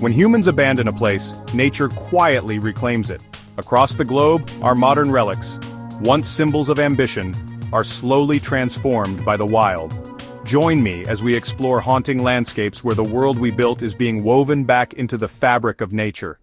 When humans abandon a place, nature quietly reclaims it. Across the globe, our modern relics, once symbols of ambition, are slowly transformed by the wild. Join me as we explore haunting landscapes where the world we built is being woven back into the fabric of nature.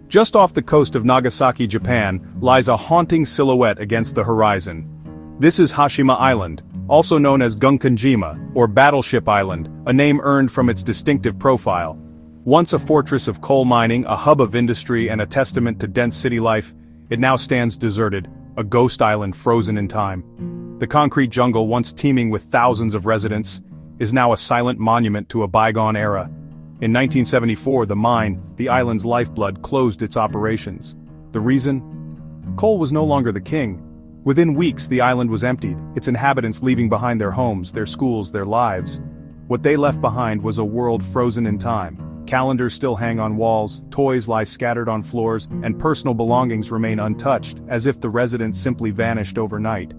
Just off the coast of Nagasaki, Japan, lies a haunting silhouette against the horizon. This is Hashima Island, also known as Gunkanjima, or Battleship Island, a name earned from its distinctive profile. Once a fortress of coal mining, a hub of industry, and a testament to dense city life, it now stands deserted, a ghost island frozen in time. The concrete jungle, once teeming with thousands of residents, is now a silent monument to a bygone era. In 1974, the mine, the island's lifeblood, closed its operations. The reason? Coal was no longer the king. Within weeks, the island was emptied, its inhabitants leaving behind their homes, their schools, their lives. What they left behind was a world frozen in time. Calendars still hang on walls, toys lie scattered on floors, and personal belongings remain untouched, as if the residents simply vanished overnight.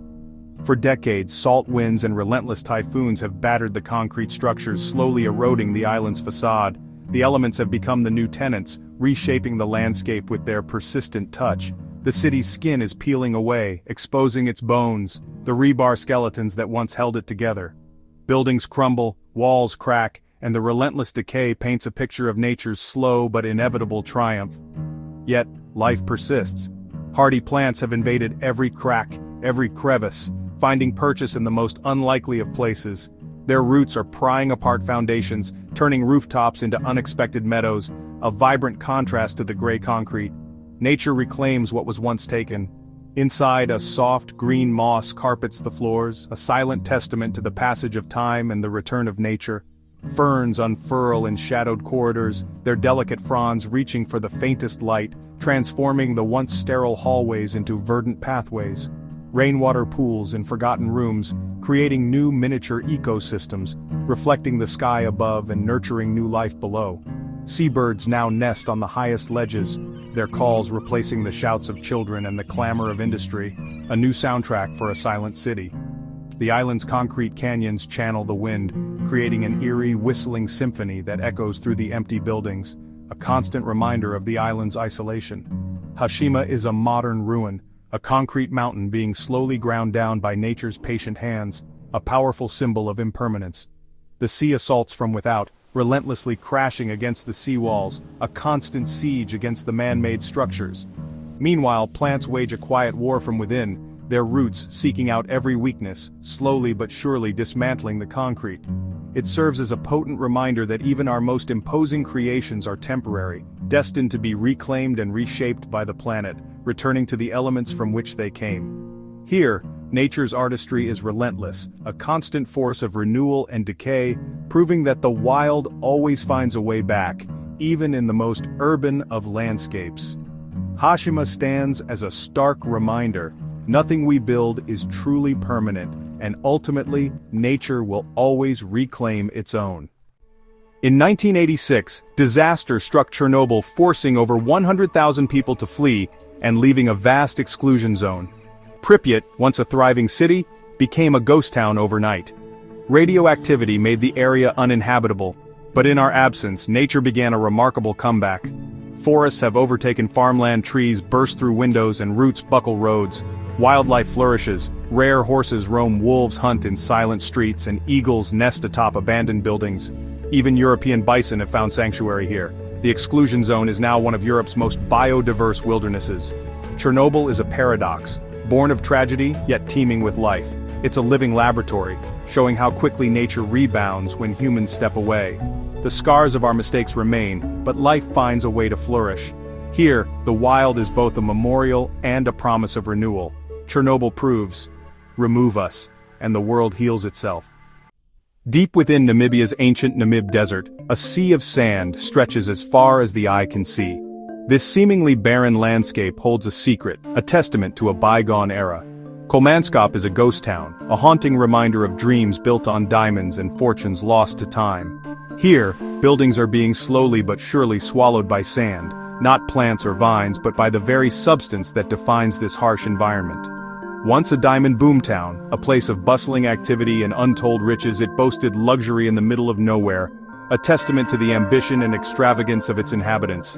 For decades, salt winds and relentless typhoons have battered the concrete structures, slowly eroding the island's facade. The elements have become the new tenants, reshaping the landscape with their persistent touch. The city's skin is peeling away, exposing its bones, the rebar skeletons that once held it together. Buildings crumble, walls crack, and the relentless decay paints a picture of nature's slow but inevitable triumph. Yet, life persists. Hardy plants have invaded every crack, every crevice, finding purchase in the most unlikely of places. Their roots are prying apart foundations, turning rooftops into unexpected meadows, a vibrant contrast to the gray concrete. Nature reclaims what was once taken. Inside, a soft green moss carpets the floors, a silent testament to the passage of time and the return of nature. Ferns unfurl in shadowed corridors, their delicate fronds reaching for the faintest light, transforming the once sterile hallways into verdant pathways. Rainwater pools in forgotten rooms, creating new miniature ecosystems, reflecting the sky above and nurturing new life below. Seabirds now nest on the highest ledges, their calls replacing the shouts of children and the clamor of industry, a new soundtrack for a silent city. The island's concrete canyons channel the wind, creating an eerie, whistling symphony that echoes through the empty buildings, a constant reminder of the island's isolation. Hashima is a modern ruin, a concrete mountain being slowly ground down by nature's patient hands, a powerful symbol of impermanence. The sea assaults from without, relentlessly crashing against the seawalls, a constant siege against the man-made structures. Meanwhile, plants wage a quiet war from within, their roots seeking out every weakness, slowly but surely dismantling the concrete. It serves as a potent reminder that even our most imposing creations are temporary, destined to be reclaimed and reshaped by the planet, returning to the elements from which they came. Here, nature's artistry is relentless, a constant force of renewal and decay, proving that the wild always finds a way back, even in the most urban of landscapes. Hashima stands as a stark reminder. Nothing we build is truly permanent, and ultimately, nature will always reclaim its own. In 1986, disaster struck Chernobyl, forcing over 100,000 people to flee and leaving a vast exclusion zone. Pripyat, once a thriving city, became a ghost town overnight. Radioactivity made the area uninhabitable, but in our absence, nature began a remarkable comeback. Forests have overtaken farmland, trees burst through windows, and roots buckle roads. Wildlife flourishes, rare horses roam, wolves hunt in silent streets, and eagles nest atop abandoned buildings. Even European bison have found sanctuary here. The exclusion zone is now one of Europe's most biodiverse wildernesses. Chernobyl is a paradox, born of tragedy, yet teeming with life. It's a living laboratory, showing how quickly nature rebounds when humans step away. The scars of our mistakes remain, but life finds a way to flourish. Here, the wild is both a memorial and a promise of renewal. Chernobyl proves, remove us, and the world heals itself. Deep within Namibia's ancient Namib Desert, a sea of sand stretches as far as the eye can see. This seemingly barren landscape holds a secret, a testament to a bygone era. Kolmanskop is a ghost town, a haunting reminder of dreams built on diamonds and fortunes lost to time. Here, buildings are being slowly but surely swallowed by sand, not plants or vines but by the very substance that defines this harsh environment. Once a diamond boomtown, a place of bustling activity and untold riches, it boasted luxury in the middle of nowhere. a testament to the ambition and extravagance of its inhabitants.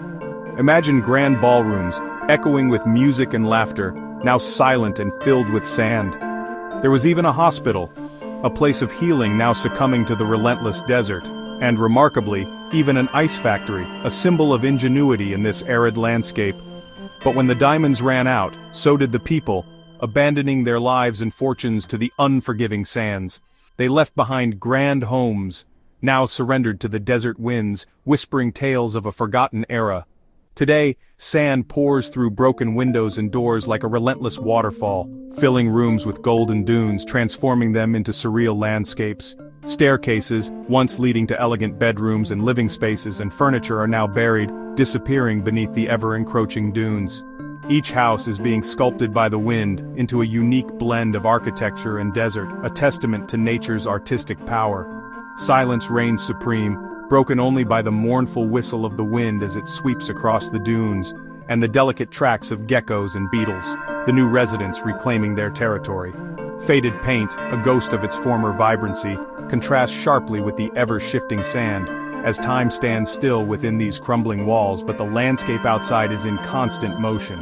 Imagine grand ballrooms, echoing with music and laughter, now silent and filled with sand. There was even a hospital, a place of healing now succumbing to the relentless desert, and remarkably, even an ice factory, a symbol of ingenuity in this arid landscape. But when the diamonds ran out, so did the people, abandoning their lives and fortunes to the unforgiving sands. They left behind grand homes, now surrendered to the desert winds, whispering tales of a forgotten era. Today, sand pours through broken windows and doors like a relentless waterfall, filling rooms with golden dunes, transforming them into surreal landscapes. Staircases, once leading to elegant bedrooms and living spaces and furniture, are now buried, disappearing beneath the ever-encroaching dunes. Each house is being sculpted by the wind into a unique blend of architecture and desert, a testament to nature's artistic power. Silence reigns supreme, broken only by the mournful whistle of the wind as it sweeps across the dunes, and the delicate tracks of geckos and beetles, the new residents reclaiming their territory. Faded paint, a ghost of its former vibrancy, contrasts sharply with the ever-shifting sand, as time stands still within these crumbling walls, but the landscape outside is in constant motion.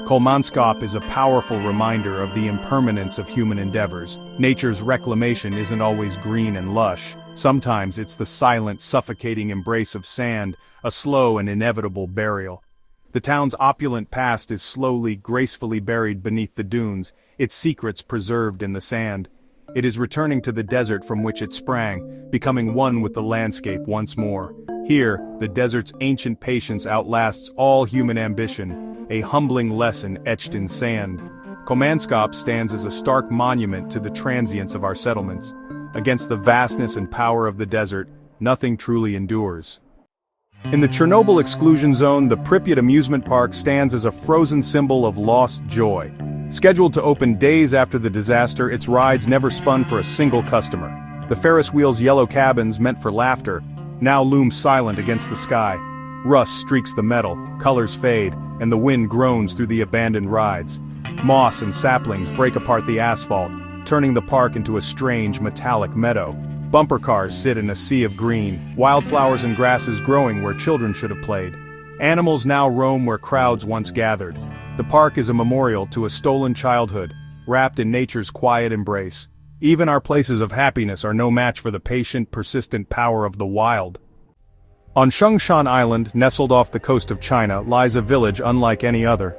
Kolmanskop is a powerful reminder of the impermanence of human endeavors. Nature's reclamation isn't always green and lush. Sometimes it's the silent, suffocating embrace of sand, a slow and inevitable burial. The town's opulent past is slowly, gracefully buried beneath the dunes, its secrets preserved in the sand. It is returning to the desert from which it sprang, becoming one with the landscape once more. Here, the desert's ancient patience outlasts all human ambition, a humbling lesson etched in sand. Kolmanskop stands as a stark monument to the transience of our settlements. Against the vastness and power of the desert, nothing truly endures. In the Chernobyl exclusion zone, the Pripyat amusement park stands as a frozen symbol of lost joy. Scheduled to open days after the disaster, its rides never spun for a single customer. The Ferris wheel's yellow cabins, meant for laughter, now loom silent against the sky. Rust streaks the metal, colors fade, and the wind groans through the abandoned rides. Moss and saplings break apart the asphalt, turning the park into a strange metallic meadow. Bumper cars sit in a sea of green, wildflowers and grasses growing where children should have played. Animals now roam where crowds once gathered. The park is a memorial to a stolen childhood, wrapped in nature's quiet embrace. Even our places of happiness are no match for the patient, persistent power of the wild. On Shengshan Island, nestled off the coast of China, lies a village unlike any other.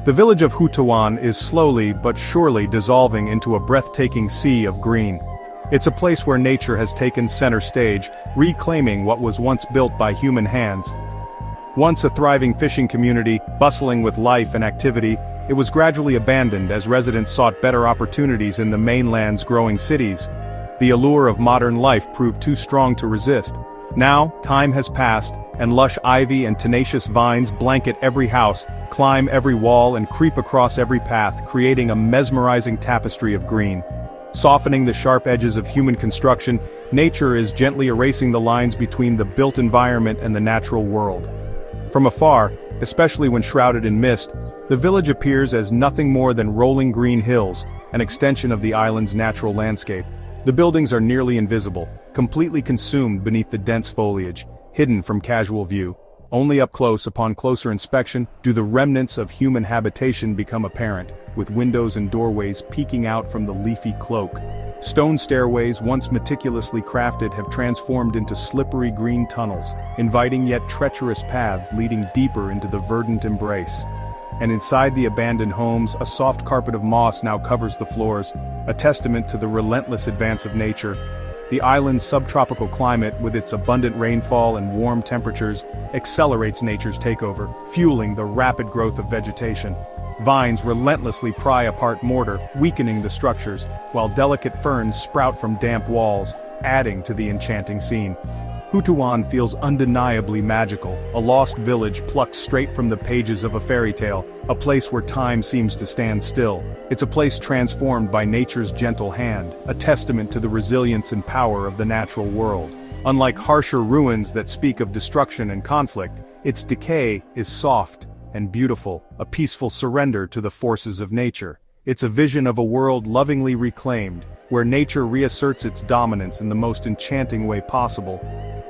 The village of Hutuan is slowly but surely dissolving into a breathtaking sea of green. It's a place where nature has taken center stage, reclaiming what was once built by human hands. Once a thriving fishing community, bustling with life and activity, it was gradually abandoned as residents sought better opportunities in the mainland's growing cities. The allure of modern life proved too strong to resist. Now, time has passed, and lush ivy and tenacious vines blanket every house, climb every wall and creep across every path, creating a mesmerizing tapestry of green. Softening the sharp edges of human construction, nature is gently erasing the lines between the built environment and the natural world. From afar, especially when shrouded in mist, the village appears as nothing more than rolling green hills, an extension of the island's natural landscape. The buildings are nearly invisible, completely consumed beneath the dense foliage, hidden from casual view. Only up close, upon closer inspection, do the remnants of human habitation become apparent, with windows and doorways peeking out from the leafy cloak. Stone stairways, once meticulously crafted, have transformed into slippery green tunnels, inviting yet treacherous paths leading deeper into the verdant embrace. And inside the abandoned homes, a soft carpet of moss now covers the floors, a testament to the relentless advance of nature. The island's subtropical climate, with its abundant rainfall and warm temperatures, accelerates nature's takeover, fueling the rapid growth of vegetation. Vines relentlessly pry apart mortar, weakening the structures, while delicate ferns sprout from damp walls, adding to the enchanting scene. Hutuan feels undeniably magical, a lost village plucked straight from the pages of a fairy tale, a place where time seems to stand still. It's a place transformed by nature's gentle hand, a testament to the resilience and power of the natural world. Unlike harsher ruins that speak of destruction and conflict, its decay is soft and beautiful, a peaceful surrender to the forces of nature. It's a vision of a world lovingly reclaimed, where nature reasserts its dominance in the most enchanting way possible.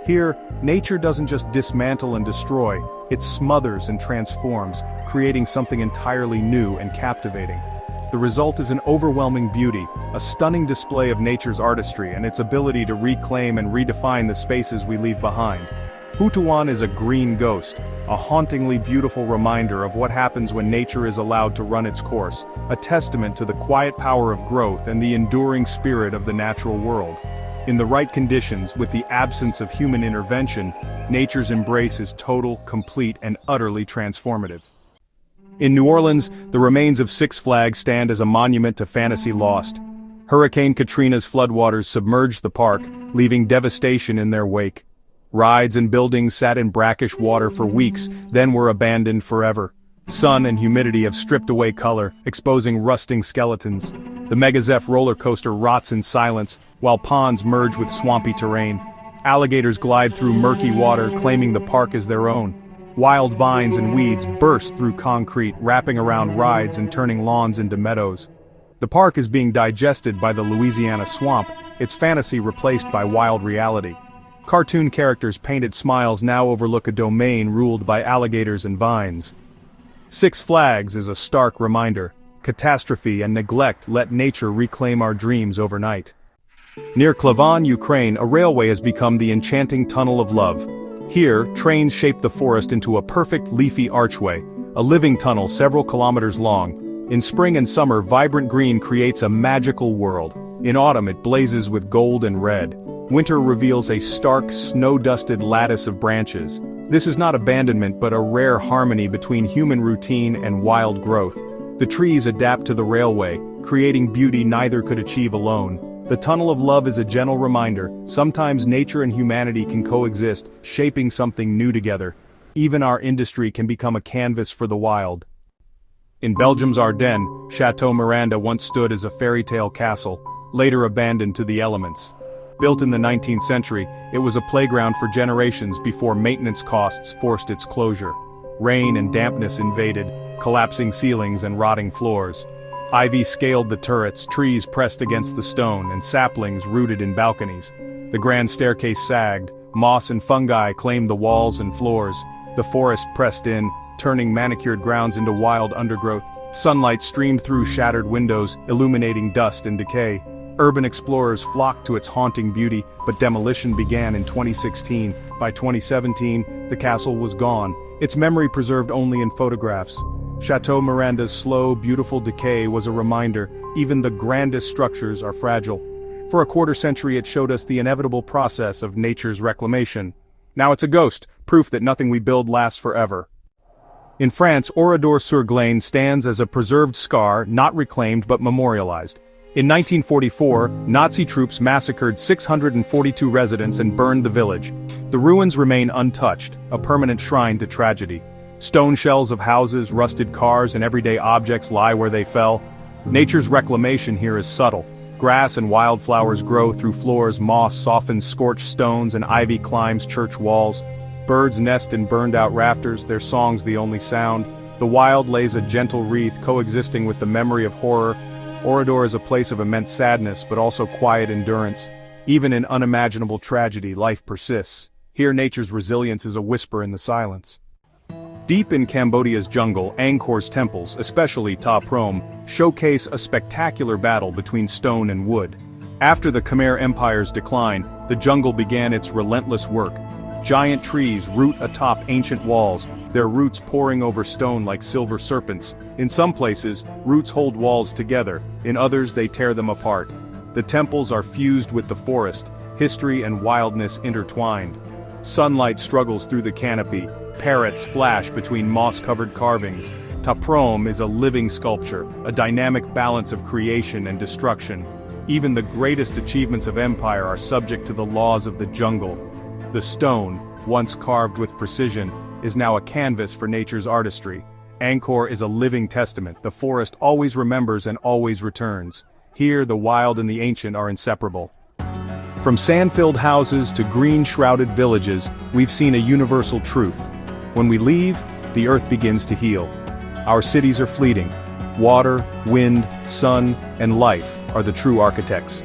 Here, nature doesn't just dismantle and destroy, it smothers and transforms, creating something entirely new and captivating. The result is an overwhelming beauty, a stunning display of nature's artistry and its ability to reclaim and redefine the spaces we leave behind. Butuan is a green ghost, a hauntingly beautiful reminder of what happens when nature is allowed to run its course, a testament to the quiet power of growth and the enduring spirit of the natural world. In the right conditions, with the absence of human intervention, nature's embrace is total, complete, and utterly transformative. In New Orleans, the remains of Six Flags stand as a monument to fantasy lost. Hurricane Katrina's floodwaters submerged the park, leaving devastation in their wake. Rides and buildings sat in brackish water for weeks, then were abandoned forever. Sun and humidity have stripped away color, exposing rusting skeletons. The Megazeph roller coaster rots in silence, while ponds merge with swampy terrain. Alligators glide through murky water, claiming the park as their own. Wild vines and weeds burst through concrete, wrapping around rides and turning lawns into meadows. The park is being digested by the Louisiana swamp, its fantasy replaced by wild reality. Cartoon characters' painted smiles now overlook a domain ruled by alligators and vines. Six Flags is a stark reminder. Catastrophe and neglect let nature reclaim our dreams overnight. Near Klavan, Ukraine, a railway has become the enchanting tunnel of love. Here, trains shape the forest into a perfect leafy archway, a living tunnel several kilometers long. In spring and summer, vibrant green creates a magical world. In autumn, it blazes with gold and red. Winter reveals a stark, snow-dusted lattice of branches. This is not abandonment but a rare harmony between human routine and wild growth. The trees adapt to the railway, creating beauty neither could achieve alone. The tunnel of love is a gentle reminder, sometimes nature and humanity can coexist, shaping something new together. Even our industry can become a canvas for the wild. In Belgium's Ardennes, Château Miranda once stood as a fairy tale castle, later abandoned to the elements. Built in the 19th century, it was a playground for generations before maintenance costs forced its closure. Rain and dampness invaded, collapsing ceilings and rotting floors. Ivy scaled the turrets, trees pressed against the stone, and saplings rooted in balconies. The grand staircase sagged, moss and fungi claimed the walls and floors. The forest pressed in, turning manicured grounds into wild undergrowth. Sunlight streamed through shattered windows, illuminating dust and decay. Urban explorers flocked to its haunting beauty, but demolition began in 2016. By 2017, the castle was gone, its memory preserved only in photographs. Château Miranda's slow, beautiful decay was a reminder, even the grandest structures are fragile. For a quarter century it showed us the inevitable process of nature's reclamation. Now it's a ghost, proof that nothing we build lasts forever. In France, Oradour-sur-Glane stands as a preserved scar, not reclaimed but memorialized. In 1944, Nazi troops massacred 642 residents and burned the village. The ruins remain untouched, a permanent shrine to tragedy. Stone shells of houses, rusted cars, and everyday objects lie where they fell. Nature's reclamation here is subtle. Grass and wildflowers grow through floors, moss softens scorched stones, and ivy climbs church walls. Birds nest in burned-out rafters, their songs the only sound. The wild lays a gentle wreath, coexisting with the memory of horror. Oradour is a place of immense sadness, but also quiet endurance. Even in unimaginable tragedy, life persists. Here nature's resilience is a whisper in the silence. Deep in Cambodia's jungle, Angkor's temples, especially Ta Prohm, showcase a spectacular battle between stone and wood. After the Khmer Empire's decline, the jungle began its relentless work. Giant trees root atop ancient walls, their roots pouring over stone like silver serpents. In some places, roots hold walls together, in others they tear them apart. The temples are fused with the forest, history and wildness intertwined. Sunlight struggles through the canopy, parrots flash between moss-covered carvings. Ta Prohm is a living sculpture, a dynamic balance of creation and destruction. Even the greatest achievements of empire are subject to the laws of the jungle. The stone, once carved with precision, is now a canvas for nature's artistry. Angkor is a living testament, the forest always remembers and always returns. Here the wild and the ancient are inseparable. From sand-filled houses to green-shrouded villages, we've seen a universal truth. When we leave, the earth begins to heal. Our cities are fleeting. Water, wind, sun, and life are the true architects.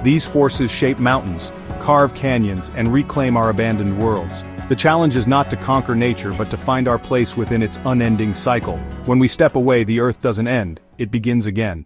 These forces shape mountains, carve canyons, and reclaim our abandoned worlds. The challenge is not to conquer nature but to find our place within its unending cycle. When we step away, the Earth doesn't end, it begins again.